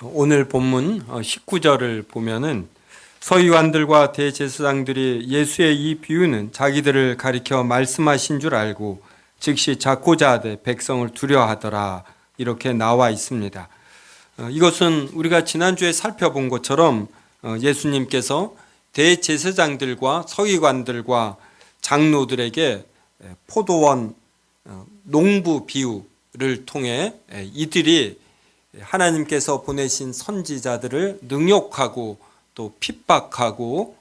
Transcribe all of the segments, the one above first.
오늘 본문 19절을 보면은 서기관들과 대제사장들이 예수의 이 비유는 자기들을 가리켜 말씀하신 줄 알고 즉시 잡고자 하되 백성을 두려워하더라, 이렇게 나와 있습니다. 이것은 우리가 지난주에 살펴본 것처럼 예수님께서 대제사장들과 서기관들과 장로들에게 포도원 농부 비유를 통해 이들이 하나님께서 보내신 선지자들을 능욕하고 또 핍박하고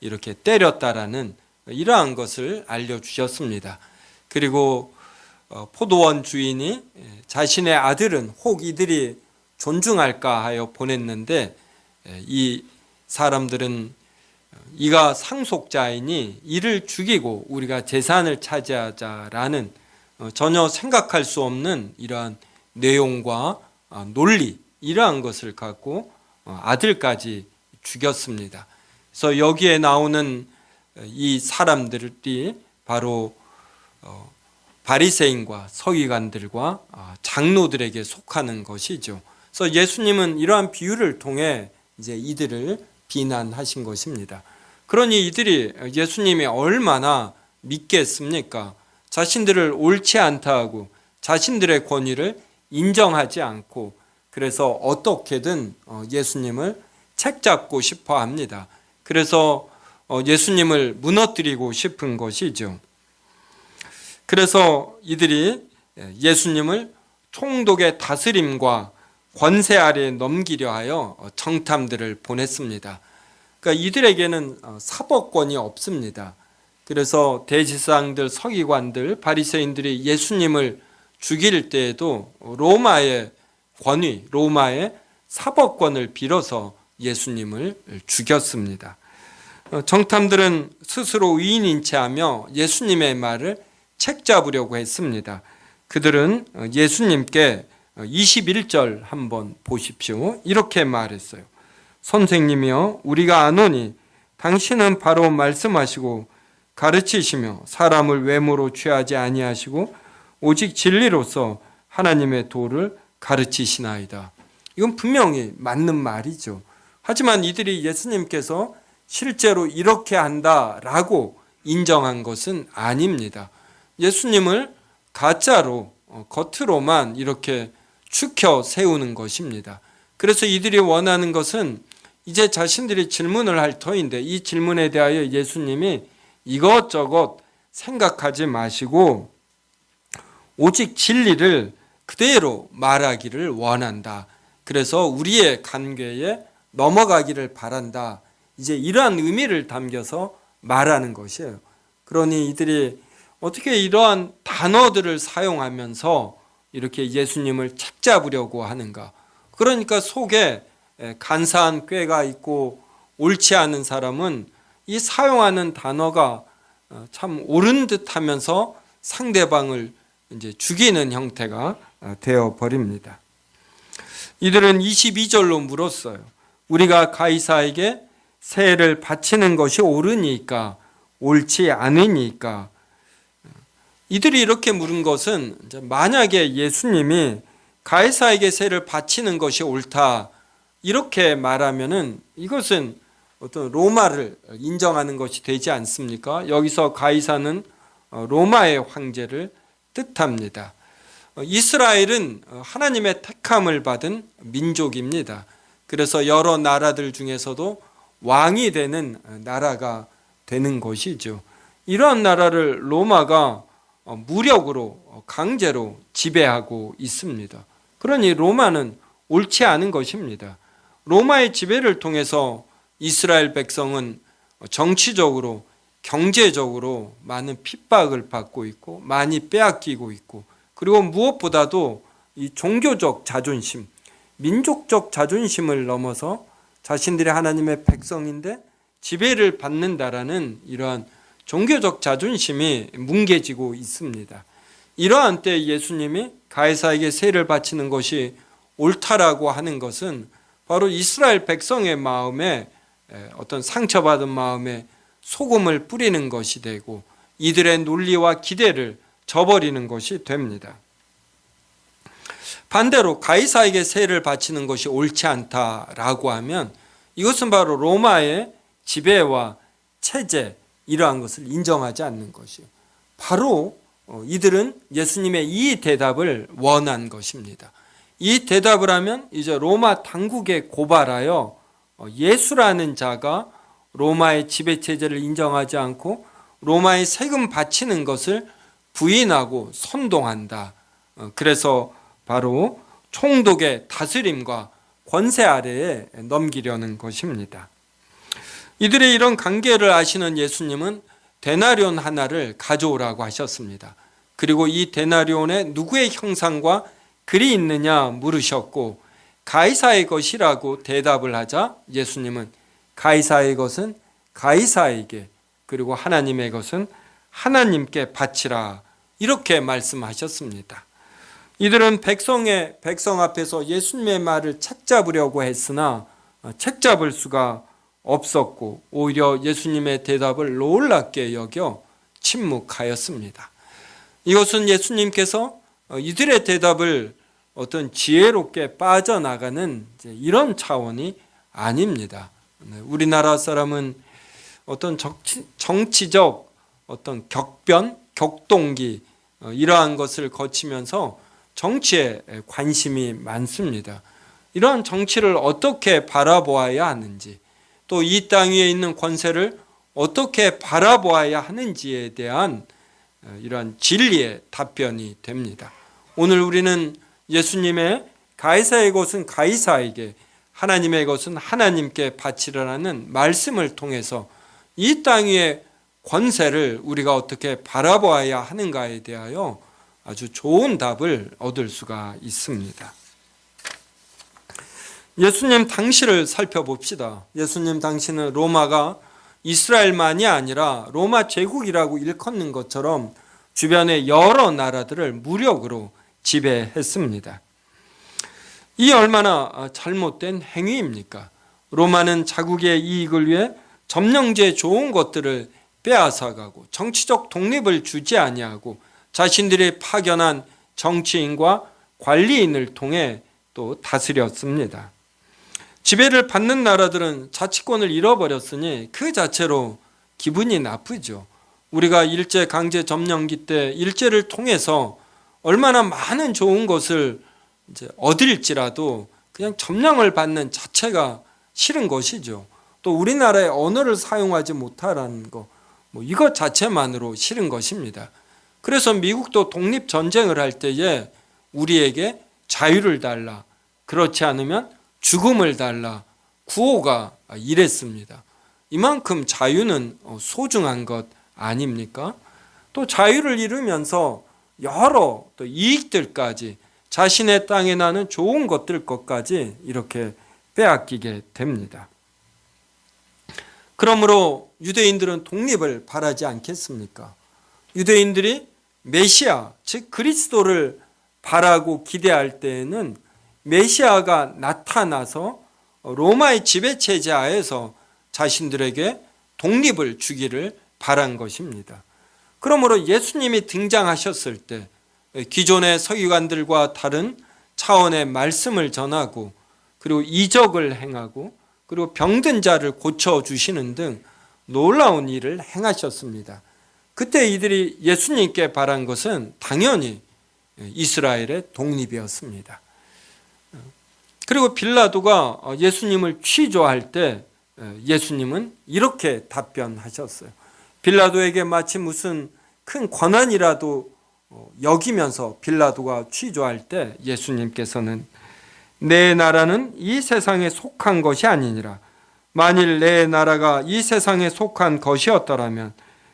이렇게 때렸다라는 이러한 것을 알려주셨습니다. 그리고 포도원 주인이 자신의 아들은 혹 이들이 존중할까 하여 보냈는데 이 사람들은 이가 상속자이니 이를 죽이고 우리가 재산을 차지하자라는 전혀 생각할 수 없는 이러한 내용과 논리, 이러한 것을 갖고 아들까지 죽였습니다. 그래서 여기에 나오는 이 사람들이 바로 바리새인과 서기관들과 장로들에게 속하는 것이죠. 그래서 예수님은 이러한 비유를 통해 이제 이들을 비난하신 것입니다. 그러니 이들이 예수님이 얼마나 믿겠습니까? 자신들을 옳지 않다 하고 자신들의 권위를 인정하지 않고, 그래서 어떻게든 예수님을 책잡고 싶어 합니다. 그래서 예수님을 무너뜨리고 싶은 것이죠. 그래서 이들이 예수님을 총독의 다스림과 권세 아래에 넘기려 하여 정탐들을 보냈습니다. 그러니까 이들에게는 사법권이 없습니다. 그래서 대제사장들, 서기관들, 바리새인들이 예수님을 죽일 때에도 로마의 권위, 로마의 사법권을 빌어서 예수님을 죽였습니다. 정탐들은 스스로 의인인 체하며 예수님의 말을 책잡으려고 했습니다. 그들은 예수님께 21절 한번 보십시오. 이렇게 말했어요. 선생님이여, 우리가 아노니 당신은 바로 말씀하시고 가르치시며 사람을 외모로 취하지 아니하시고 오직 진리로서 하나님의 도를 가르치시나이다. 이건 분명히 맞는 말이죠. 하지만 이들이 예수님께서 실제로 이렇게 한다라고 인정한 것은 아닙니다. 예수님을 가짜로 겉으로만 이렇게 추켜 세우는 것입니다. 그래서 이들이 원하는 것은 이제 자신들이 질문을 할 터인데 이 질문에 대하여 예수님이 이것저것 생각하지 마시고 오직 진리를 그대로 말하기를 원한다. 그래서 우리의 관계에 넘어가기를 바란다. 이제 이러한 의미를 담겨서 말하는 것이에요. 그러니 이들이 어떻게 이러한 단어들을 사용하면서 이렇게 예수님을 책잡으려고 하는가? 그러니까 속에 간사한 꾀가 있고 옳지 않은 사람은 이 사용하는 단어가 참 옳은 듯 하면서 상대방을 이제 죽이는 형태가 되어 버립니다. 이들은 22절로 물었어요. 우리가 가이사에게 세를 바치는 것이 옳으니까 옳지 않으니까. 이들이 이렇게 물은 것은 만약에 예수님이 가이사에게 세를 바치는 것이 옳다 이렇게 말하면은 이것은 어떤 로마를 인정하는 것이 되지 않습니까? 여기서 가이사는 로마의 황제를 뜻합니다. 이스라엘은 하나님의 택함을 받은 민족입니다. 그래서 여러 나라들 중에서도 왕이 되는 나라가 되는 것이죠. 이러한 나라를 로마가 무력으로 강제로 지배하고 있습니다. 그러니 로마는 옳지 않은 것입니다. 로마의 지배를 통해서 이스라엘 백성은 정치적으로 경제적으로 많은 핍박을 받고 있고 많이 빼앗기고 있고, 그리고 무엇보다도 이 종교적 자존심, 민족적 자존심을 넘어서 자신들이 하나님의 백성인데 지배를 받는다라는 이러한 종교적 자존심이 뭉개지고 있습니다. 이러한 때 예수님이 가이사에게 세를 바치는 것이 옳다라고 하는 것은 바로 이스라엘 백성의 마음에 어떤 상처받은 마음에 소금을 뿌리는 것이 되고 이들의 논리와 기대를 저버리는 것이 됩니다. 반대로 가이사에게 세를 바치는 것이 옳지 않다라고 하면 이것은 바로 로마의 지배와 체제, 이러한 것을 인정하지 않는 것이요. 바로 이들은 예수님의 이 대답을 원한 것입니다. 이 대답을 하면 이제 로마 당국에 고발하여 예수라는 자가 로마의 지배 체제를 인정하지 않고 로마의 세금 바치는 것을 부인하고 선동한다. 그래서 바로 총독의 다스림과 권세 아래에 넘기려는 것입니다. 이들의 이런 관계를 아시는 예수님은 데나리온 하나를 가져오라고 하셨습니다. 그리고 이 데나리온에 누구의 형상과 글이 있느냐 물으셨고 가이사의 것이라고 대답을 하자 예수님은 가이사의 것은 가이사에게 그리고 하나님의 것은 하나님께 바치라 이렇게 말씀하셨습니다. 이들은 백성 앞에서 예수님의 말을 책잡으려고 했으나 책잡을 수가 없었고 오히려 예수님의 대답을 놀랍게 여겨 침묵하였습니다. 이것은 예수님께서 이들의 대답을 어떤 지혜롭게 빠져나가는 이런 차원이 아닙니다. 우리나라 사람은 어떤 정치적 어떤 격변, 격동기 이러한 것을 거치면서 정치에 관심이 많습니다. 이러한 정치를 어떻게 바라보아야 하는지 또 이 땅 위에 있는 권세를 어떻게 바라보아야 하는지에 대한 이러한 진리의 답변이 됩니다. 오늘 우리는 예수님의 가이사의 것은 가이사에게 하나님의 것은 하나님께 바치라는 말씀을 통해서 이 땅 위의 권세를 우리가 어떻게 바라보아야 하는가에 대하여 아주 좋은 답을 얻을 수가 있습니다. 예수님 당시를 살펴봅시다. 예수님 당시는 로마가 이스라엘만이 아니라 로마 제국이라고 일컫는 것처럼 주변의 여러 나라들을 무력으로 지배했습니다. 이 얼마나 잘못된 행위입니까? 로마는 자국의 이익을 위해 점령지의 좋은 것들을 빼앗아가고 정치적 독립을 주지 아니하고 자신들이 파견한 정치인과 관리인을 통해 또 다스렸습니다. 지배를 받는 나라들은 자치권을 잃어버렸으니 그 자체로 기분이 나쁘죠. 우리가 일제 강제 점령기 때 일제를 통해서 얼마나 많은 좋은 것을 이제 얻을지라도 그냥 점령을 받는 자체가 싫은 것이죠. 또 우리나라의 언어를 사용하지 못하라는 거, 이것 자체만으로 싫은 것입니다. 그래서 미국도 독립전쟁을 할 때에 우리에게 자유를 달라, 그렇지 않으면 죽음을 달라, 구호가 이랬습니다. 이만큼 자유는 소중한 것 아닙니까? 또 자유를 잃으면서 여러 또 이익들까지 자신의 땅에 나는 좋은 것들까지 이렇게 빼앗기게 됩니다. 그러므로 유대인들은 독립을 바라지 않겠습니까? 유대인들이 메시아, 즉 그리스도를 바라고 기대할 때에는 메시아가 나타나서 로마의 지배체제 하에서 자신들에게 독립을 주기를 바란 것입니다. 그러므로 예수님이 등장하셨을 때 기존의 서기관들과 다른 차원의 말씀을 전하고 그리고 이적을 행하고 그리고 병든 자를 고쳐주시는 등 놀라운 일을 행하셨습니다. 그때 이들이 예수님께 바란 것은 당연히 이스라엘의 독립이었습니다. 그리고 빌라도가 예수님을 취조할 때 예수님은 이렇게 답변하셨어요. 빌라도에게 마치 무슨 큰 권한이라도 여기면서 빌라도가 취조할 때 예수님께서는 내 나라는 이 세상에 속한 것이 아니니라. 만일 내 나라가 이 세상에 속한 것이었더라면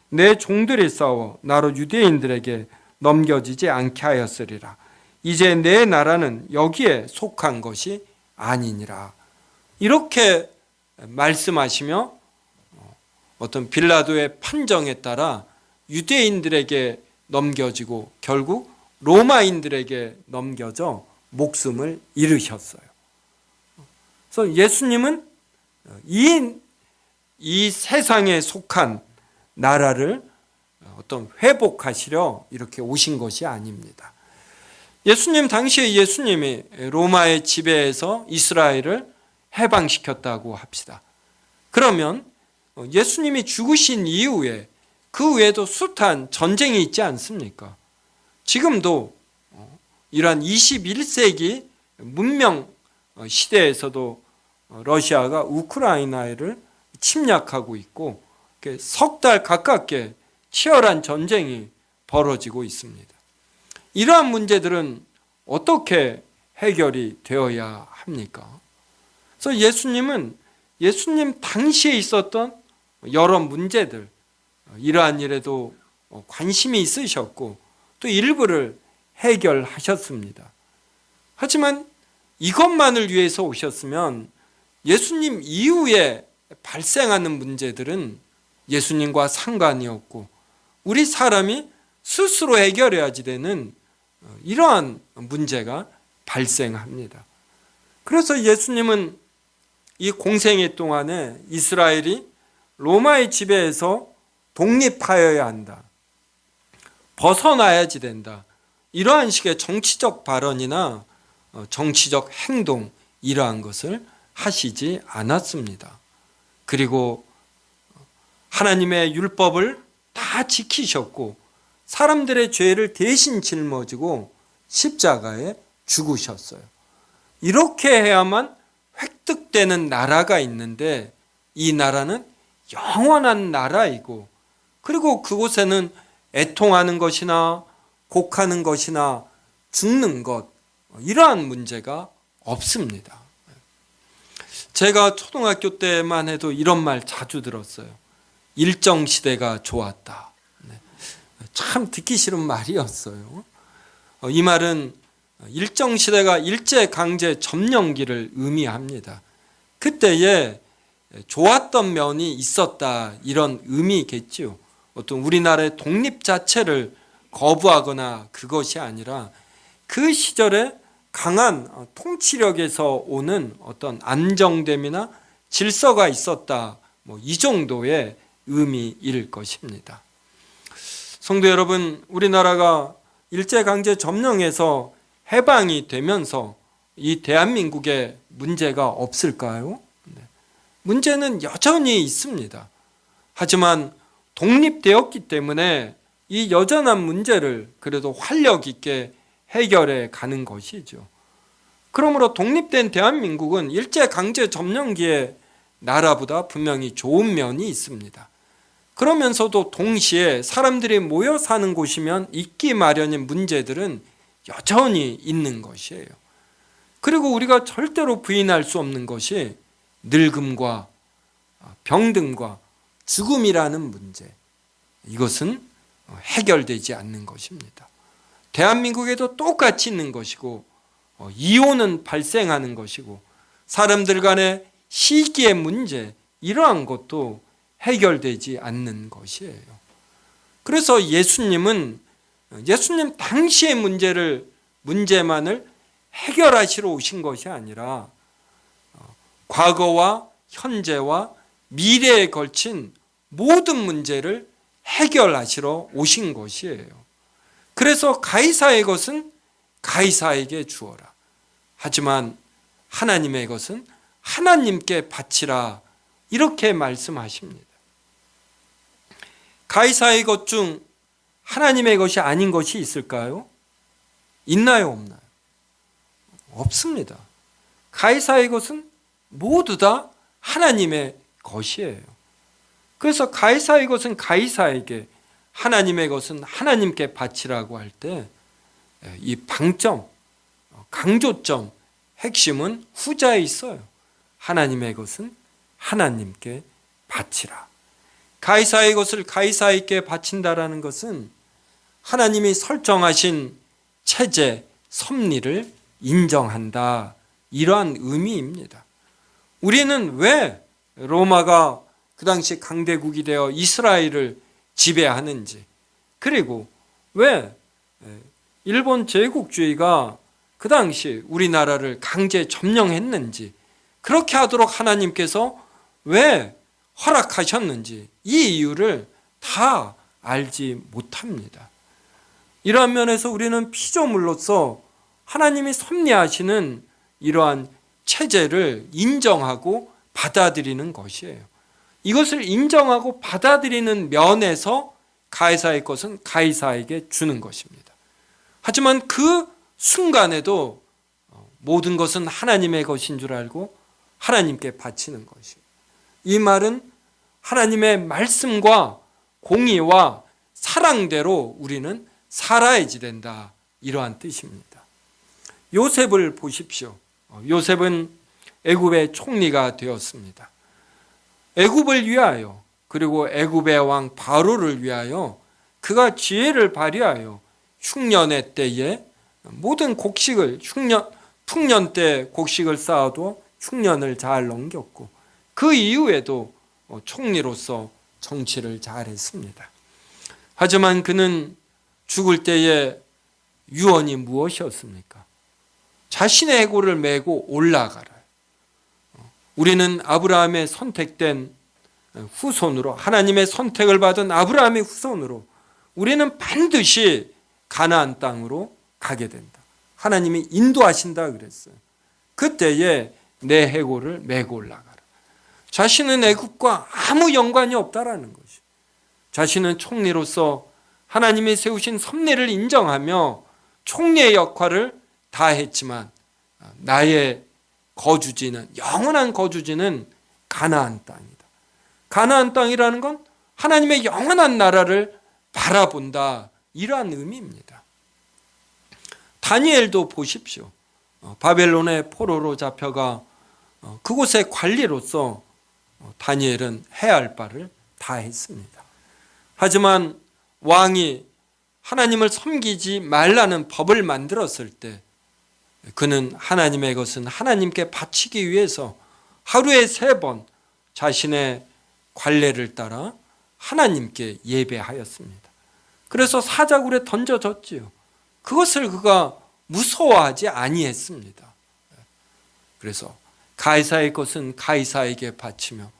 내 종들이 싸워 나로 유대인들에게 넘겨지지 않게 하였으리라. 이제 내 나라는 여기에 속한 것이 아니니라. 이렇게 말씀하시며 어떤 빌라도의 판정에 따라 유대인들에게 넘겨지고 결국 로마인들에게 넘겨져 목숨을 잃으셨어요. 그래서 예수님은 이 세상에 속한 나라를 어떤 회복하시려 이렇게 오신 것이 아닙니다. 예수님 당시에 예수님이 로마의 지배에서 이스라엘을 해방시켰다고 합시다. 그러면 예수님이 죽으신 이후에 그 외에도 숱한 전쟁이 있지 않습니까? 지금도 이러한 21세기 문명 시대에서도 러시아가 우크라이나를 침략하고 있고 석 달 가깝게 치열한 전쟁이 벌어지고 있습니다. 이러한 문제들은 어떻게 해결이 되어야 합니까? 그래서 예수님은 예수님 당시에 있었던 여러 문제들, 이러한 일에도 관심이 있으셨고 또 일부를 해결하셨습니다. 하지만 이것만을 위해서 오셨으면 예수님 이후에 발생하는 문제들은 예수님과 상관이 없고 우리 사람이 스스로 해결해야지 되는 이러한 문제가 발생합니다. 그래서 예수님은 이 공생애 동안에 이스라엘이 로마의 지배에서 독립하여야 한다, 벗어나야지 된다, 이러한 식의 정치적 발언이나 정치적 행동, 이러한 것을 하시지 않았습니다. 그리고 하나님의 율법을 다 지키셨고 사람들의 죄를 대신 짊어지고 십자가에 죽으셨어요. 이렇게 해야만 획득되는 나라가 있는데 이 나라는 영원한 나라이고 그리고 그곳에는 애통하는 것이나 곡하는 것이나 죽는 것, 이러한 문제가 없습니다. 제가 초등학교 때만 해도 이런 말 자주 들었어요. 일정시대가 좋았다. 참 듣기 싫은 말이었어요. 이 말은 일정시대가 일제강제 점령기를 의미합니다. 그때에 좋았던 면이 있었다, 이런 의미겠지요. 어떤 우리나라의 독립 자체를 거부하거나 그것이 아니라 그 시절에 강한 통치력에서 오는 어떤 안정됨이나 질서가 있었다, 이 정도의 의미일 것입니다. 성도 여러분, 우리나라가 일제강제 점령에서 해방이 되면서 이 대한민국에 문제가 없을까요? 문제는 여전히 있습니다. 하지만 독립되었기 때문에 이 여전한 문제를 그래도 활력 있게 해결해 가는 것이죠. 그러므로 독립된 대한민국은 일제강제 점령기의 나라보다 분명히 좋은 면이 있습니다. 그러면서도 동시에 사람들이 모여 사는 곳이면 있기 마련인 문제들은 여전히 있는 것이에요. 그리고 우리가 절대로 부인할 수 없는 것이 늙음과 병듦과 죽음이라는 문제, 이것은 해결되지 않는 것입니다. 대한민국에도 똑같이 있는 것이고 이혼은 발생하는 것이고 사람들 간의 시기의 문제, 이러한 것도 해결되지 않는 것이에요. 그래서 예수님 당시의 문제만을 해결하시러 오신 것이 아니라 과거와 현재와 미래에 걸친 모든 문제를 해결하시러 오신 것이에요. 그래서 가이사의 것은 가이사에게 주어라. 하지만 하나님의 것은 하나님께 바치라. 이렇게 말씀하십니다. 가이사의 것 중 하나님의 것이 아닌 것이 있을까요? 있나요, 없나요? 없습니다. 가이사의 것은 모두 다 하나님의 것이에요. 그래서 가이사의 것은 가이사에게, 하나님의 것은 하나님께 바치라고 할 때 이 방점, 강조점, 핵심은 후자에 있어요. 하나님의 것은 하나님께 바치라. 가이사의 것을 가이사에게 바친다라는 것은 하나님이 설정하신 체제, 섭리를 인정한다, 이러한 의미입니다. 우리는 왜 로마가 그 당시 강대국이 되어 이스라엘을 지배하는지, 그리고 왜 일본 제국주의가 그 당시 우리나라를 강제 점령했는지, 그렇게 하도록 하나님께서 왜 허락하셨는지, 이 이유를 다 알지 못합니다. 이러한 면에서 우리는 피조물로서 하나님이 섭리하시는 이러한 체제를 인정하고 받아들이는 것이에요. 이것을 인정하고 받아들이는 면에서 가이사의 것은 가이사에게 주는 것입니다. 하지만 그 순간에도 모든 것은 하나님의 것인 줄 알고 하나님께 바치는 것이에요. 이 말은 하나님의 말씀과 공의와 사랑대로 우리는 살아야지 된다, 이러한 뜻입니다. 요셉을 보십시오. 요셉은 애굽의 총리가 되었습니다. 애굽을 위하여, 그리고 애굽의 왕 바로를 위하여 그가 지혜를 발휘하여 흉년의 때에 모든 곡식을, 풍년 때 곡식을 쌓아도 흉년을 잘 넘겼고, 그 이후에도 총리로서 정치를 잘했습니다. 하지만 그는 죽을 때의 유언이 무엇이었습니까? 자신의 해골을 메고 올라가라. 우리는 아브라함의 선택된 후손으로, 하나님의 선택을 받은 아브라함의 후손으로 우리는 반드시 가나안 땅으로 가게 된다. 하나님이 인도하신다 그랬어요. 그때에 내 해골을 메고 올라가라. 자신은 애굽과 아무 연관이 없다라는 것이. 자신은 총리로서 하나님이 세우신 섭리를 인정하며 총리의 역할을 다했지만 나의 거주지는, 영원한 거주지는 가나안 땅이다. 가나안 땅이라는 건 하나님의 영원한 나라를 바라본다, 이러한 의미입니다. 다니엘도 보십시오. 바벨론의 포로로 잡혀가 그곳의 관리로서 다니엘은 해야 할 바를 다 했습니다. 하지만 왕이 하나님을 섬기지 말라는 법을 만들었을 때 그는 하나님의 것은 하나님께 바치기 위해서 하루에 3번 자신의 관례를 따라 하나님께 예배하였습니다. 그래서 사자굴에 던져졌지요. 그것을 그가 무서워하지 아니했습니다. 그래서 가이사의 것은 가이사에게 바치며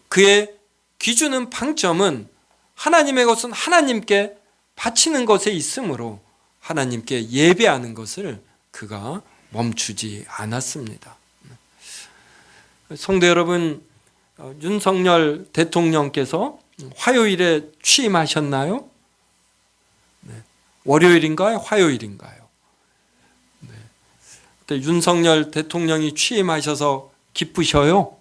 그의 기준은, 방점은 하나님의 것은 하나님께 바치는 것에 있으므로 하나님께 예배하는 것을 그가 멈추지 않았습니다. 성도 여러분, 윤석열 대통령께서 화요일에 취임하셨나요? 네. 월요일인가요? 화요일인가요? 네. 그때 윤석열 대통령이 취임하셔서 기쁘셔요?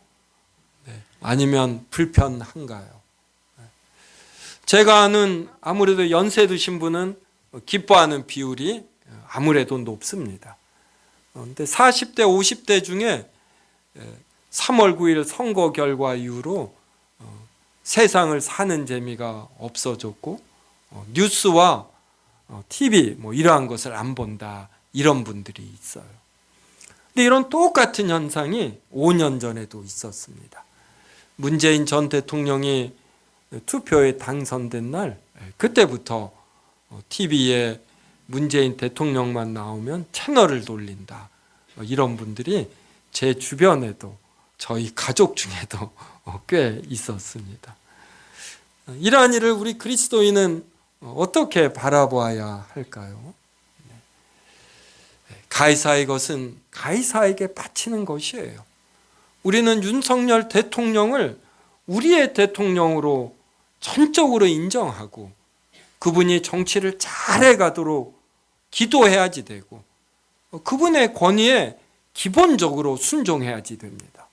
네. 아니면 불편한가요? 네. 제가 아는 아무래도 연세 드신 분은 기뻐하는 비율이 아무래도 높습니다. 그런데 40대, 50대 중에 3월 9일 선거 결과 이후로 세상을 사는 재미가 없어졌고 뉴스와 TV 이러한 것을 안 본다, 이런 분들이 있어요. 근데 이런 똑같은 현상이 5년 전에도 있었습니다. 문재인 전 대통령이 투표에 당선된 날, 그때부터 TV에 문재인 대통령만 나오면 채널을 돌린다, 이런 분들이 제 주변에도, 저희 가족 중에도 꽤 있었습니다. 이러한 일을 우리 그리스도인은 어떻게 바라보아야 할까요? 가이사의 것은 가이사에게 바치는 것이에요. 우리는 윤석열 대통령을 우리의 대통령으로 전적으로 인정하고 그분이 정치를 잘해가도록 기도해야지 되고 그분의 권위에 기본적으로 순종해야지 됩니다.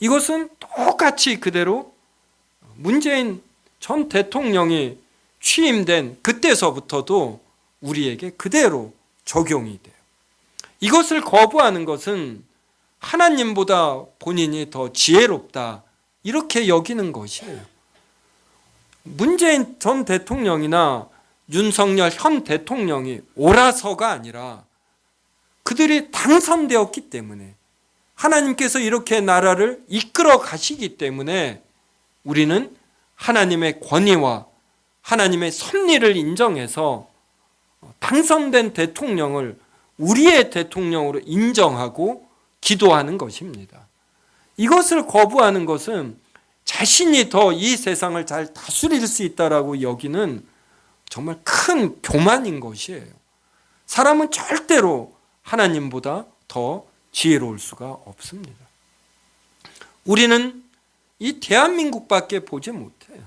이것은 똑같이 그대로 문재인 전 대통령이 취임된 그때서부터도 우리에게 그대로 적용이 돼요. 이것을 거부하는 것은 하나님보다 본인이 더 지혜롭다, 이렇게 여기는 것이에요. 문재인 전 대통령이나 윤석열 현 대통령이 옳아서가 아니라 그들이 당선되었기 때문에, 하나님께서 이렇게 나라를 이끌어 가시기 때문에 우리는 하나님의 권위와 하나님의 섭리를 인정해서 당선된 대통령을 우리의 대통령으로 인정하고 기도하는 것입니다. 이것을 거부하는 것은 자신이 더 이 세상을 잘 다스릴 수 있다라고 여기는 정말 큰 교만인 것이에요. 사람은 절대로 하나님보다 더 지혜로울 수가 없습니다. 우리는 이 대한민국밖에 보지 못해요.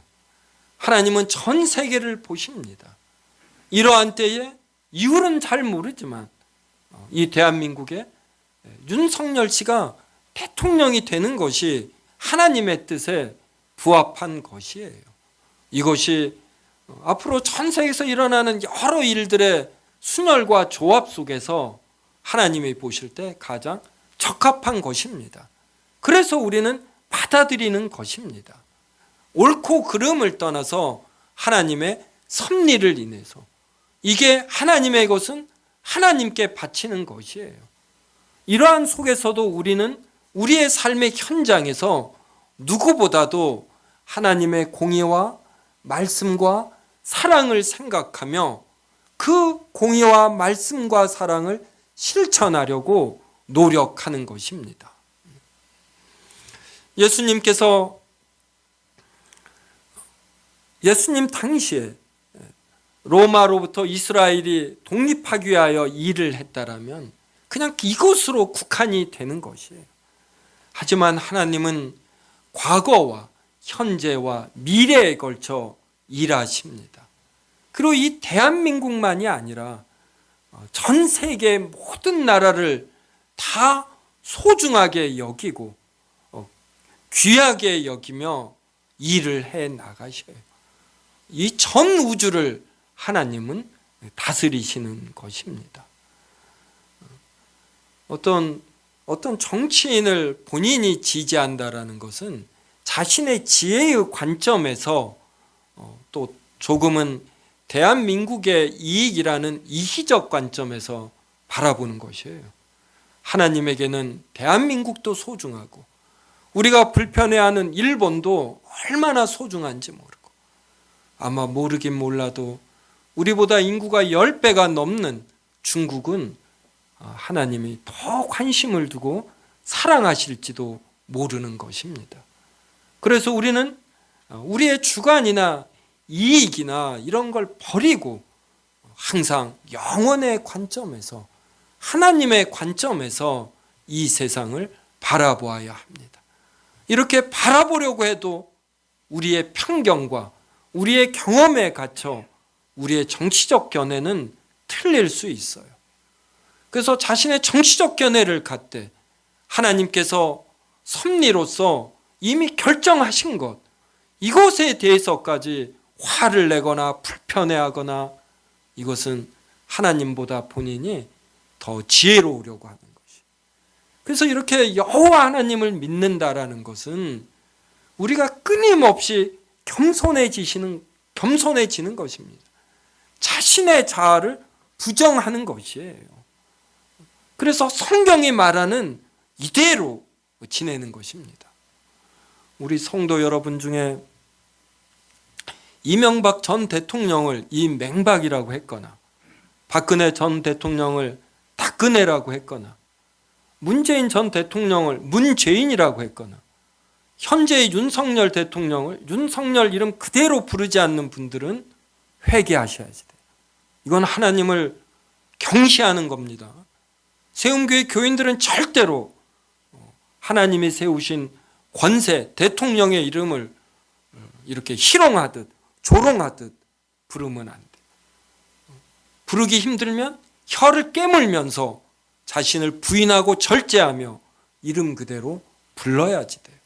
하나님은 전 세계를 보십니다. 이러한 때에 이유는 잘 모르지만 이 대한민국에 윤석열 씨가 대통령이 되는 것이 하나님의 뜻에 부합한 것이에요. 이것이 앞으로 전 세계에서 일어나는 여러 일들의 순혈과 조합 속에서 하나님이 보실 때 가장 적합한 것입니다. 그래서 우리는 받아들이는 것입니다. 옳고 그름을 떠나서 하나님의 섭리를 인해서 이게 하나님의 것은 하나님께 바치는 것이에요. 이러한 속에서도 우리는 우리의 삶의 현장에서 누구보다도 하나님의 공의와 말씀과 사랑을 생각하며 그 공의와 말씀과 사랑을 실천하려고 노력하는 것입니다. 예수님 당시에 로마로부터 이스라엘이 독립하기 위하여 일을 했다라면 그냥 이것으로 국한이 되는 것이에요. 하지만 하나님은 과거와 현재와 미래에 걸쳐 일하십니다. 그리고 이 대한민국만이 아니라 전 세계 모든 나라를 다 소중하게 여기고 귀하게 여기며 일을 해 나가셔요. 이 전 우주를 하나님은 다스리시는 것입니다. 어떤 정치인을 본인이 지지한다라는 것은 자신의 지혜의 관점에서 또 조금은 대한민국의 이익이라는 이희적 관점에서 바라보는 것이에요. 하나님에게는 대한민국도 소중하고 우리가 불편해하는 일본도 얼마나 소중한지 모르고 아마 모르긴 몰라도 우리보다 인구가 10배가 넘는 중국은 하나님이 더 관심을 두고 사랑하실지도 모르는 것입니다. 그래서 우리는 우리의 주관이나 이익이나 이런 걸 버리고 항상 영원의 관점에서 하나님의 관점에서 이 세상을 바라보아야 합니다. 이렇게 바라보려고 해도 우리의 편견과 우리의 경험에 갇혀 우리의 정치적 견해는 틀릴 수 있어요. 그래서 자신의 정치적 견해를 갖되 하나님께서 섭리로서 이미 결정하신 것, 이것에 대해서까지 화를 내거나 불편해하거나 이것은 하나님보다 본인이 더 지혜로우려고 하는 것이. 그래서 이렇게 여호와 하나님을 믿는다라는 것은 우리가 끊임없이 겸손해지는 것입니다. 자신의 자아를 부정하는 것이에요. 그래서 성경이 말하는 이대로 지내는 것입니다. 우리 성도 여러분 중에 이명박 전 대통령을 이맹박이라고 했거나 박근혜 전 대통령을 박근혜라고 했거나 문재인 전 대통령을 문재인이라고 했거나 현재의 윤석열 대통령을 윤석열 이름 그대로 부르지 않는 분들은 회개하셔야지 돼요. 이건 하나님을 경시하는 겁니다. 세움교회 교인들은 절대로 하나님이 세우신 권세, 대통령의 이름을 이렇게 희롱하듯 조롱하듯 부르면 안 돼요. 부르기 힘들면 혀를 깨물면서 자신을 부인하고 절제하며 이름 그대로 불러야지 돼요.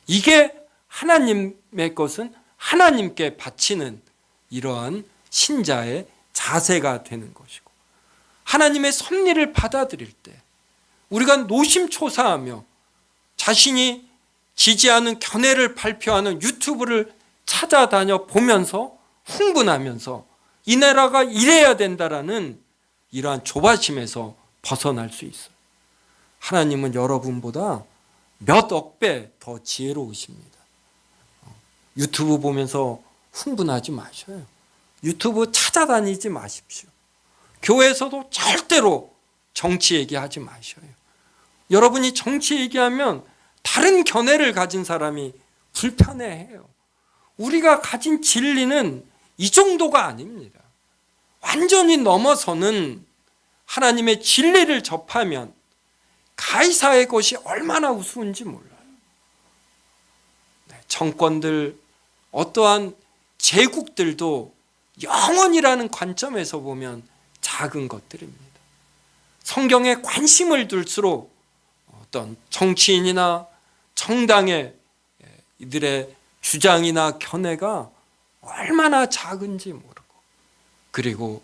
이게 하나님의 것은 하나님께 바치는 이러한 신자의 자세가 되는 것이고, 하나님의 섭리를 받아들일 때 우리가 노심초사하며 자신이 지지하는 견해를 발표하는 유튜브를 찾아다녀 보면서 흥분하면서 이 나라가 이래야 된다라는 이러한 조바심에서 벗어날 수 있어요. 하나님은 여러분보다 몇 억 배 더 지혜로우십니다. 유튜브 보면서 흥분하지 마셔요. 유튜브 찾아다니지 마십시오. 교회에서도 절대로 정치 얘기하지 마셔요. 여러분이 정치 얘기하면 다른 견해를 가진 사람이 불편해해요. 우리가 가진 진리는 이 정도가 아닙니다. 완전히 넘어서는 하나님의 진리를 접하면 가이사의 것이 얼마나 우스운지 몰라요. 정권들, 어떠한 제국들도 영원이라는 관점에서 보면 작은 것들입니다. 성경에 관심을 둘수록 어떤 정치인이나 정당의 이들의 주장이나 견해가 얼마나 작은지 모르고, 그리고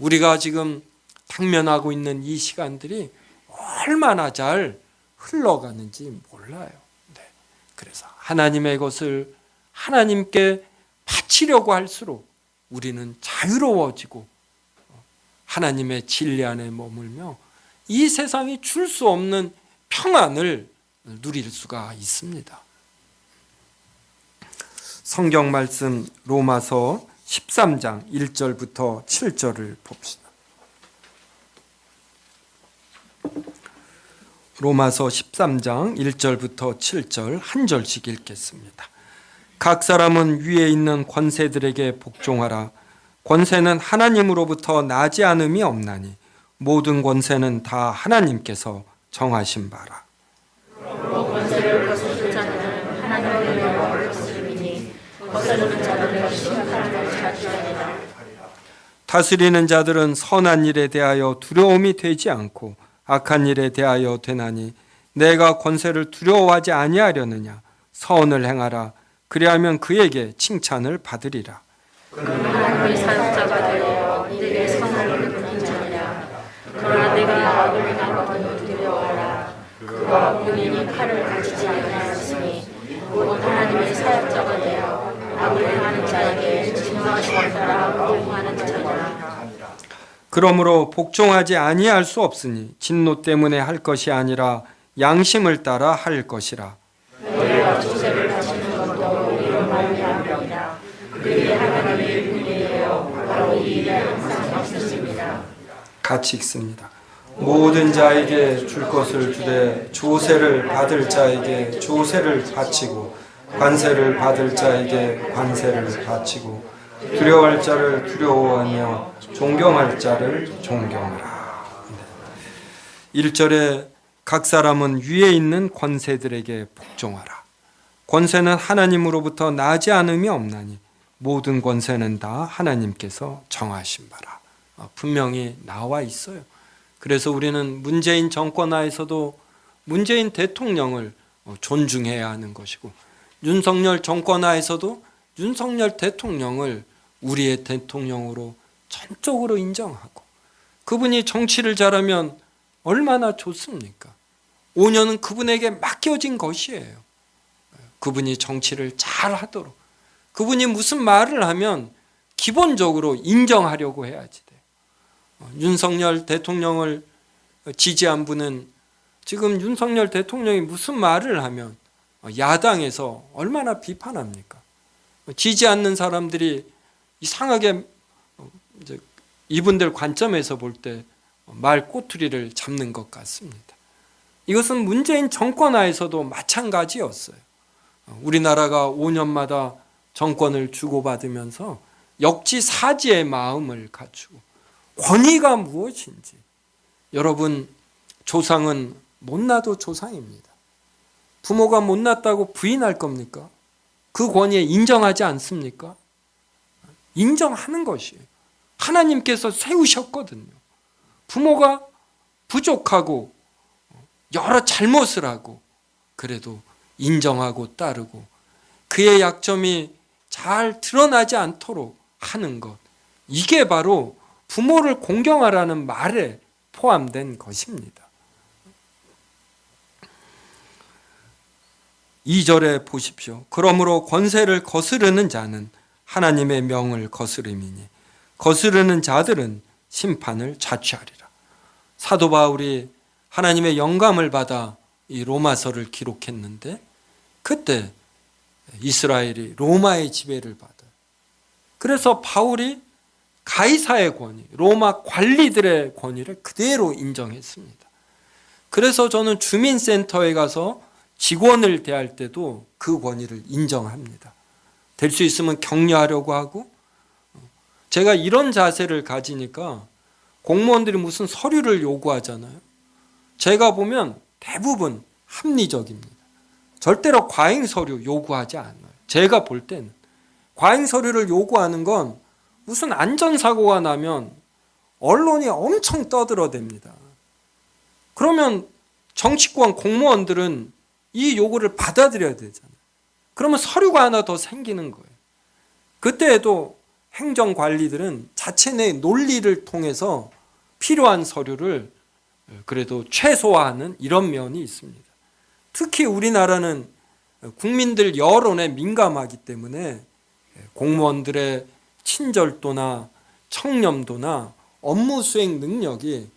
우리가 지금 당면하고 있는 이 시간들이 얼마나 잘 흘러가는지 몰라요. 그래서 하나님의 것을 하나님께 바치려고 할수록 우리는 자유로워지고 하나님의 진리 안에 머물며 이 세상이 줄 수 없는 평안을 누릴 수가 있습니다. 성경 말씀 로마서 13장 1절부터 7절을 봅시다. 로마서 13장 1절부터 7절 한 절씩 읽겠습니다. 각 사람은 위에 있는 권세들에게 복종하라. 권세는 하나님으로부터 나지 않음이 없나니 모든 권세는 다 하나님께서 정하신 바라. 그러므로 권세를 거스르는 자는 하나님의 명령을 거스르니 거스르는 자는 심판을 받으리라. 다스리는 자들은 선한 일에 대하여 두려움이 되지 않고 악한 일에 대하여 되나니 내가 권세를 두려워하지 아니하려느냐. 선을 행하라. 그리하면 그에게 칭찬을 받으리라. 그는 하나님의 사역자가 되어 이들의 선을 베푸는 자니라. 그러나 내가 악을 행한 것은 두려워하라. 그가 본인이 칼을 가지지 아니하였으니 곧 하나님의 사역자가 되어 악을 행하는 자에게 진노하시는 자라 복종하는 자니라. 그러므로 복종하지 아니할 수 없으니 진노 때문에 할 것이 아니라 양심을 따라 할 것이라. 너희가 조세를 바치는 것도 이런 말미암이라. 그들이 하나님의 일꾼이 되어 바로 이 일에 항상 있습니다. 같이 읽습니다. 모든 자에게 줄 것을 주되 조세를 받을 자에게 조세를 바치고 관세를 받을 자에게 관세를 바치고 두려워할 자를 두려워하며 존경할 자를 존경하라. 1절에 각 사람은 위에 있는 권세들에게 복종하라. 권세는 하나님으로부터 나지 않음이 없나니 모든 권세는 다 하나님께서 정하신 바라. 분명히 나와 있어요. 그래서 우리는 문재인 정권 하에서도 문재인 대통령을 존중해야 하는 것이고, 윤석열 정권 하에서도 윤석열 대통령을 우리의 대통령으로 전적으로 인정하고, 그분이 정치를 잘하면 얼마나 좋습니까? 5년은 그분에게 맡겨진 것이에요. 그분이 정치를 잘 하도록, 그분이 무슨 말을 하면 기본적으로 인정하려고 해야지 돼요. 윤석열 대통령을 지지한 분은 지금 윤석열 대통령이 무슨 말을 하면 야당에서 얼마나 비판합니까? 지지 않는 사람들이 이상하게 이분들 관점에서 볼 때 말 꼬투리를 잡는 것 같습니다. 이것은 문재인 정권 하에서도 마찬가지였어요. 우리나라가 5년마다 정권을 주고받으면서 역지사지의 마음을 갖추고 권위가 무엇인지, 여러분, 조상은 못나도 조상입니다. 부모가 못났다고 부인할 겁니까? 그 권위에 인정하지 않습니까? 인정하는 것이에요. 하나님께서 세우셨거든요. 부모가 부족하고 여러 잘못을 하고 그래도 인정하고 따르고 그의 약점이 잘 드러나지 않도록 하는 것, 이게 바로 부모를 공경하라는 말에 포함된 것입니다. 2절에 보십시오. 그러므로 권세를 거스르는 자는 하나님의 명을 거스름이니 거스르는 자들은 심판을 자취하리라. 사도 바울이 하나님의 영감을 받아 이 로마서를 기록했는데, 그때 이스라엘이 로마의 지배를 받아요. 그래서 바울이 가이사의 권위, 로마 관리들의 권위를 그대로 인정했습니다. 그래서 저는 주민센터에 가서 직원을 대할 때도 그 권위를 인정합니다. 될 수 있으면 격려하려고 하고, 제가 이런 자세를 가지니까 공무원들이 무슨 서류를 요구하잖아요. 제가 보면 대부분 합리적입니다. 절대로 과잉 서류 요구하지 않아요. 제가 볼 때는 과잉 서류를 요구하는 건 무슨 안전사고가 나면 언론이 엄청 떠들어댑니다. 그러면 정치권 공무원들은 이 요구를 받아들여야 되잖아요. 그러면 서류가 하나 더 생기는 거예요. 그때에도 행정관리들은 자체 내 논리를 통해서 필요한 서류를 그래도 최소화하는 이런 면이 있습니다. 특히 우리나라는 국민들 여론에 민감하기 때문에 공무원들의 친절도나 청렴도나 업무 수행 능력이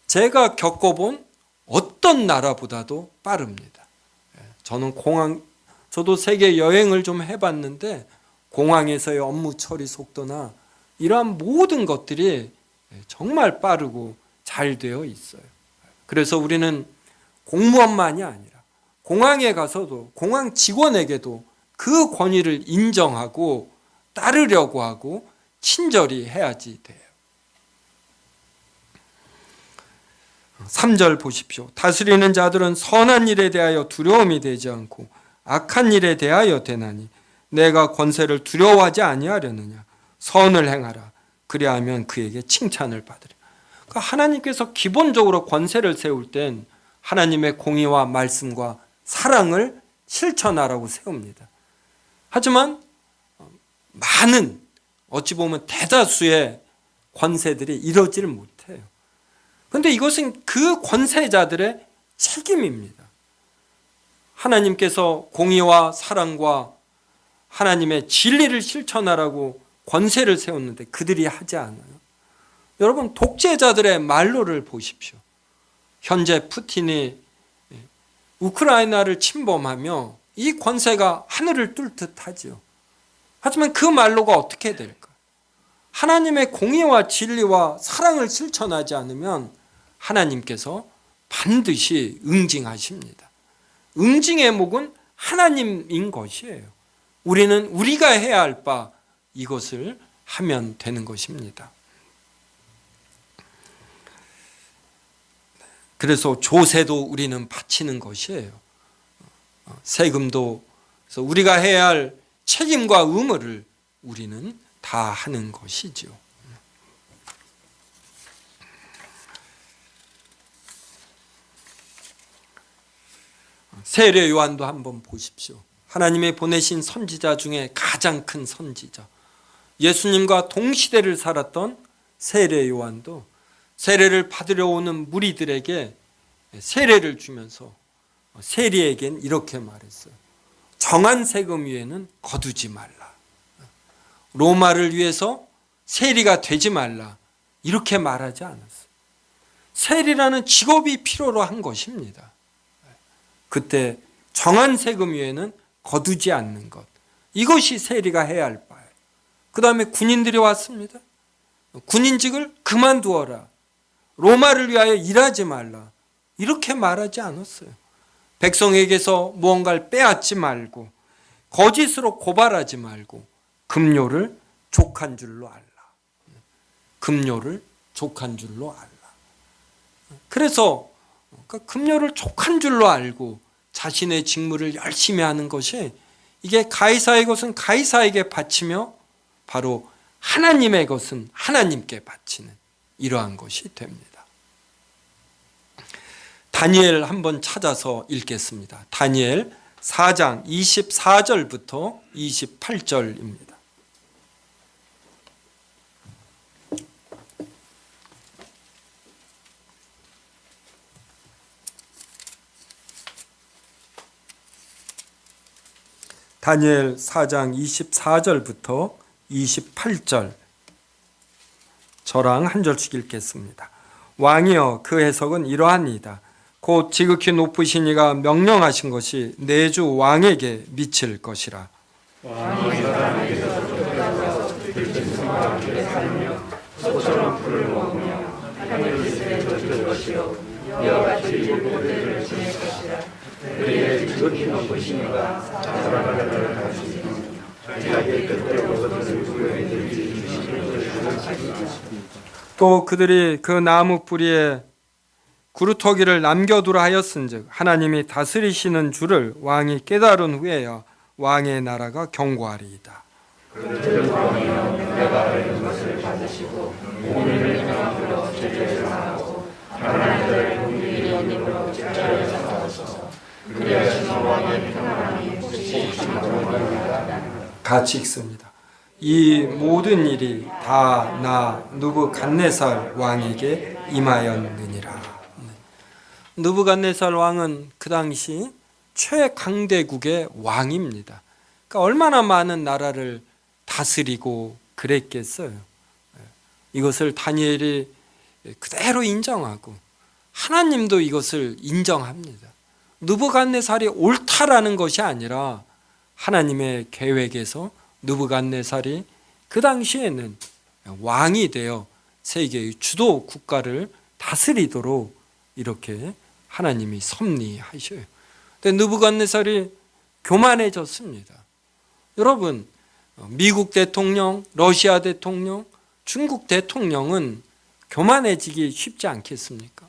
제가 겪어본 어떤 나라보다도 빠릅니다. 저는 저도 세계 여행을 좀 해봤는데 공항에서의 업무 처리 속도나 이러한 모든 것들이 정말 빠르고 잘 되어 있어요. 그래서 우리는 공무원만이 아니라 공항에 가서도 공항 직원에게도 그 권위를 인정하고 따르려고 하고 친절히 해야지 돼요. 3절 보십시오. 다스리는 자들은 선한 일에 대하여 두려움이 되지 않고 악한 일에 대하여 되나니 내가 권세를 두려워하지 아니하려느냐. 선을 행하라. 그리하면 그에게 칭찬을 받으리라. 그러니까 하나님께서 기본적으로 권세를 세울 땐 하나님의 공의와 말씀과 사랑을 실천하라고 세웁니다. 하지만 많은 어찌 보면 대다수의 권세들이 이러지를 못해요. 그런데 이것은 그 권세자들의 책임입니다. 하나님께서 공의와 사랑과 하나님의 진리를 실천하라고 권세를 세웠는데 그들이 하지 않아요. 여러분, 독재자들의 말로를 보십시오. 현재 푸틴이 우크라이나를 침범하며 이 권세가 하늘을 뚫 듯하죠. 하지만 그 말로가 어떻게 될까? 하나님의 공의와 진리와 사랑을 실천하지 않으면 하나님께서 반드시 응징하십니다. 응징의 목은 하나님인 것이에요. 우리는 우리가 해야 할 바 이것을 하면 되는 것입니다. 그래서 조세도 우리는 바치는 것이에요. 세금도. 그래서 우리가 해야 할 책임과 의무를 우리는 다 하는 것이죠. 세례 요한도 한번 보십시오. 하나님의 보내신 선지자 중에 가장 큰 선지자, 예수님과 동시대를 살았던 세례 요한도 세례를 받으려 오는 무리들에게 세례를 주면서 세리에겐 이렇게 말했어요. 정한 세금 위에는 거두지 말라. 로마를 위해서 세리가 되지 말라. 이렇게 말하지 않았어요. 세리라는 직업이 필요로 한 것입니다. 그때 정한 세금 위에는 거두지 않는 것. 이것이 세리가 해야 할 바예요. 그 다음에 군인들이 왔습니다. 군인직을 그만두어라. 로마를 위하여 일하지 말라. 이렇게 말하지 않았어요. 백성에게서 무언가를 빼앗지 말고 거짓으로 고발하지 말고 급료를 족한 줄로 알라. 급료를 족한 줄로 알라. 그래서 급료를 족한 줄로 알고 자신의 직무를 열심히 하는 것이, 이게 가이사의 것은 가이사에게 바치며 바로 하나님의 것은 하나님께 바치는 이러한 것이 됩니다. 다니엘 한번 찾아서 읽겠습니다. 다니엘 4장 24절부터 28절입니다. 다니엘 4장 24절부터 28절, 저랑 한 절씩 읽겠습니다. 왕이여, 그 해석은 이러하니이다. 곧 지극히 높으신 이가 명령하신 것이 내 주 왕에게 미칠 것이라. 왕이 사람에게서 쫓겨나서 들진 성함에 살며 소처럼 불을 먹으며 하늘을 젖을 것이요 이와 같이 일곱대를 지낼 것이라. 그의 지극히 높으신 이가 사람을 가르치시며 자기의 뜻대로 모든 구별들이 주시는 것을 또 그들이 그 나무 뿌리에 구루터기를 남겨두라 하였은즉 하나님이 다스리시는 줄을 왕이 깨달은 후에야 왕의 나라가 견고하리이다. 같이 읽습니다. 이 모든 일이 다 나 느부갓네살 왕에게 임하였느니라. 느부갓네살 왕은 그 당시 최강대국의 왕입니다. 그러니까 얼마나 많은 나라를 다스리고 그랬겠어요. 이것을 다니엘이 그대로 인정하고 하나님도 이것을 인정합니다. 느부갓네살이 옳다라는 것이 아니라 하나님의 계획에서 느부갓네살이 그 당시에는 왕이 되어 세계의 주도 국가를 다스리도록 이렇게 하나님이 섭리하셔요. 근데 느부갓네살이 교만해졌습니다. 여러분, 미국 대통령, 러시아 대통령, 중국 대통령은 교만해지기 쉽지 않겠습니까?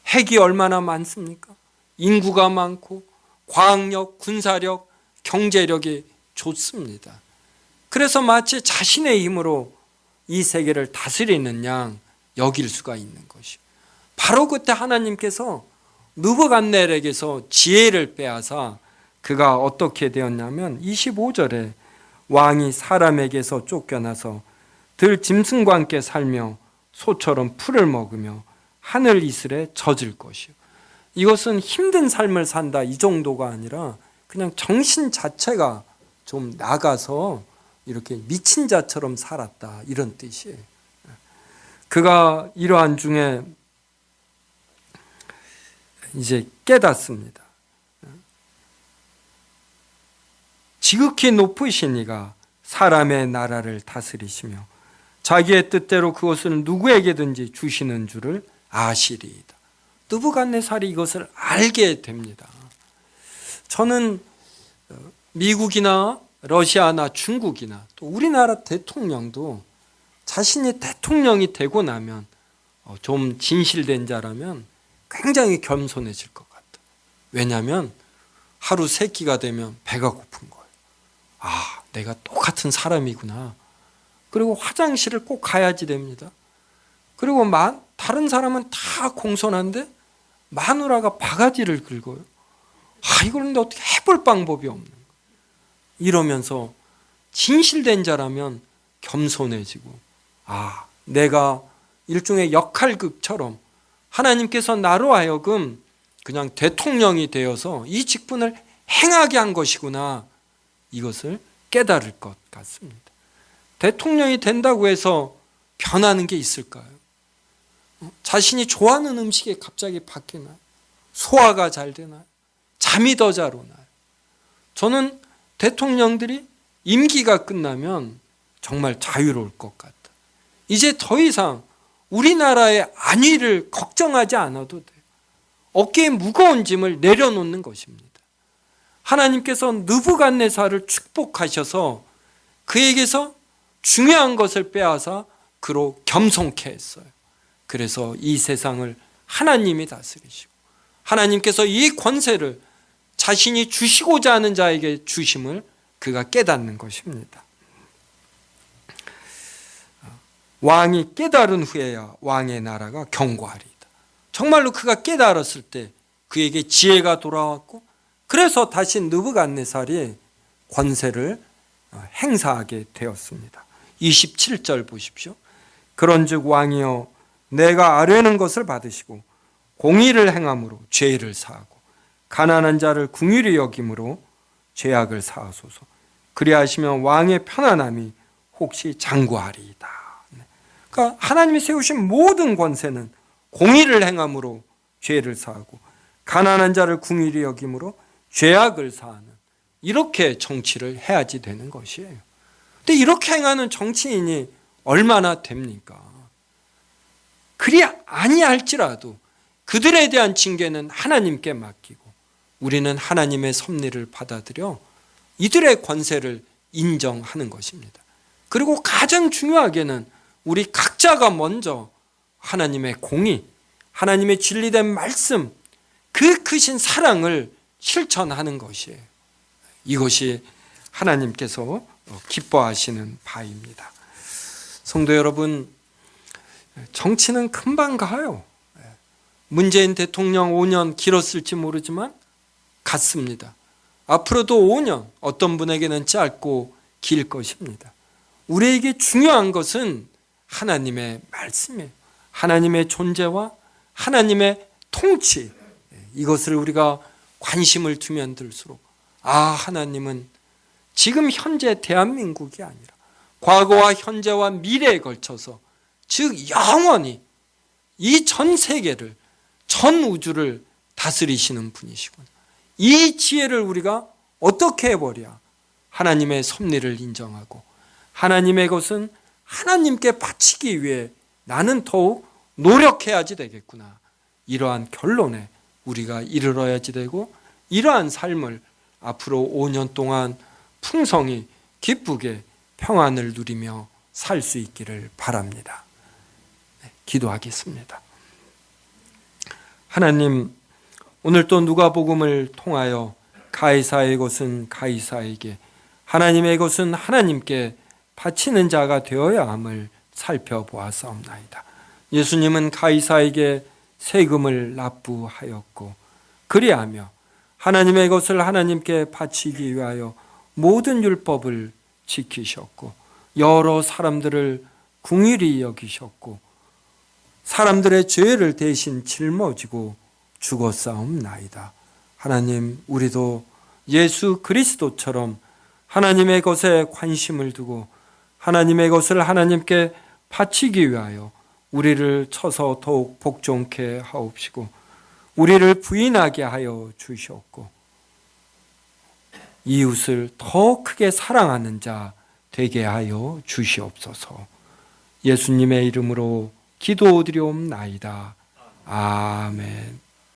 핵이 얼마나 많습니까? 인구가 많고 과학력, 군사력, 경제력이 좋습니다. 그래서 마치 자신의 힘으로 이 세계를 다스리는 양 여길 수가 있는 것이요. 바로 그때 하나님께서 느부갓네살에게서 지혜를 빼앗아 그가 어떻게 되었냐면 25절에 왕이 사람에게서 쫓겨나서 들 짐승과 함께 살며 소처럼 풀을 먹으며 하늘 이슬에 젖을 것이요. 이것은 힘든 삶을 산다 이 정도가 아니라 그냥 정신 자체가 좀 나가서 이렇게 미친 자처럼 살았다 이런 뜻이에요. 그가 이러한 중에 이제 깨닫습니다. 지극히 높으신 이가 사람의 나라를 다스리시며 자기의 뜻대로 그것을 누구에게든지 주시는 줄을 아시리이다. 느부갓네살이 이것을 알게 됩니다. 저는 미국이나 러시아나 중국이나 또 우리나라 대통령도 자신이 대통령이 되고 나면 좀 진실된 자라면 굉장히 겸손해질 것 같아요. 왜냐하면 하루 세 끼가 되면 배가 고픈 거예요. 아, 내가 똑같은 사람이구나. 그리고 화장실을 꼭 가야지 됩니다. 그리고 다른 사람은 다 공손한데 마누라가 바가지를 긁어요. 아, 이걸 근데 어떻게 해볼 방법이 없는 거예요. 이러면서 진실된 자라면 겸손해지고, 아, 내가 일종의 역할극처럼 하나님께서 나로 하여금 그냥 대통령이 되어서 이 직분을 행하게 한 것이구나, 이것을 깨달을 것 같습니다. 대통령이 된다고 해서 변하는 게 있을까요? 자신이 좋아하는 음식이 갑자기 바뀌나요? 소화가 잘 되나요? 잠이 더 잘 오나요? 저는 대통령들이 임기가 끝나면 정말 자유로울 것 같다. 이제 더 이상 우리나라의 안위를 걱정하지 않아도 돼요. 어깨에 무거운 짐을 내려놓는 것입니다. 하나님께서 느부갓네살을 축복하셔서 그에게서 중요한 것을 빼앗아 그로 겸손케 했어요. 그래서 이 세상을 하나님이 다스리시고 하나님께서 이 권세를 자신이 주시고자 하는 자에게 주심을 그가 깨닫는 것입니다. 왕이 깨달은 후에야 왕의 나라가 견고하리이다. 정말로 그가 깨달았을 때 그에게 지혜가 돌아왔고 그래서 다시 느부갓네살이 권세를 행사하게 되었습니다. 27절 보십시오. 그런즉 왕이여 내가 아뢰는 것을 받으시고 공의를 행함으로 죄를 사하고 가난한 자를 긍휼히 여김으로 죄악을 사하소서. 그리하시면 왕의 편안함이 혹시 장구하리이다. 그러니까 하나님이 세우신 모든 권세는 공의를 행함으로 죄를 사하고 가난한 자를 긍휼히 여김으로 죄악을 사하는 이렇게 정치를 해야지 되는 것이에요. 근데 이렇게 행하는 정치인이 얼마나 됩니까? 그리 아니할지라도 그들에 대한 징계는 하나님께 맡기고 우리는 하나님의 섭리를 받아들여 이들의 권세를 인정하는 것입니다. 그리고 가장 중요하게는 우리 각자가 먼저 하나님의 공의, 하나님의 진리된 말씀, 그 크신 사랑을 실천하는 것이에요. 이것이 하나님께서 기뻐하시는 바입니다. 성도 여러분, 정치는 금방 가요. 문재인 대통령 5년 길었을지 모르지만 갔습니다. 앞으로도 5년 어떤 분에게는 짧고 길 것입니다. 우리에게 중요한 것은 하나님의 말씀이에요. 하나님의 존재와 하나님의 통치, 이것을 우리가 관심을 두면 들수록 하나님은 지금 현재 대한민국이 아니라 과거와 현재와 미래에 걸쳐서, 즉 영원히 이 전 세계를, 전 우주를 다스리시는 분이시구나. 이 지혜를 우리가 어떻게 해버려? 하나님의 섭리를 인정하고 하나님의 것은 하나님께 바치기 위해 나는 더욱 노력해야지 되겠구나. 이러한 결론에 우리가 이르러야지 되고, 이러한 삶을 앞으로 5년 동안 풍성히 기쁘게 평안을 누리며 살 수 있기를 바랍니다. 기도하겠습니다. 하나님, 오늘 또 누가복음을 통하여 가이사의 것은 가이사에게, 하나님의 것은 하나님께 바치는 자가 되어야 함을 살펴보았사옵나이다. 예수님은 가이사에게 세금을 납부하였고, 그리하며 하나님의 것을 하나님께 바치기 위하여 모든 율법을 지키셨고, 여러 사람들을 긍휼히 여기셨고, 사람들의 죄를 대신 짊어지고 죽었사옵나이다. 하나님, 우리도 예수 그리스도처럼 하나님의 것에 관심을 두고 하나님의 것을 하나님께 바치기 위하여 우리를 쳐서 더욱 복종케 하옵시고, 우리를 부인하게 하여 주시옵고, 이웃을 더 크게 사랑하는 자 되게 하여 주시옵소서. 예수님의 이름으로 기도드리옵나이다. 아멘.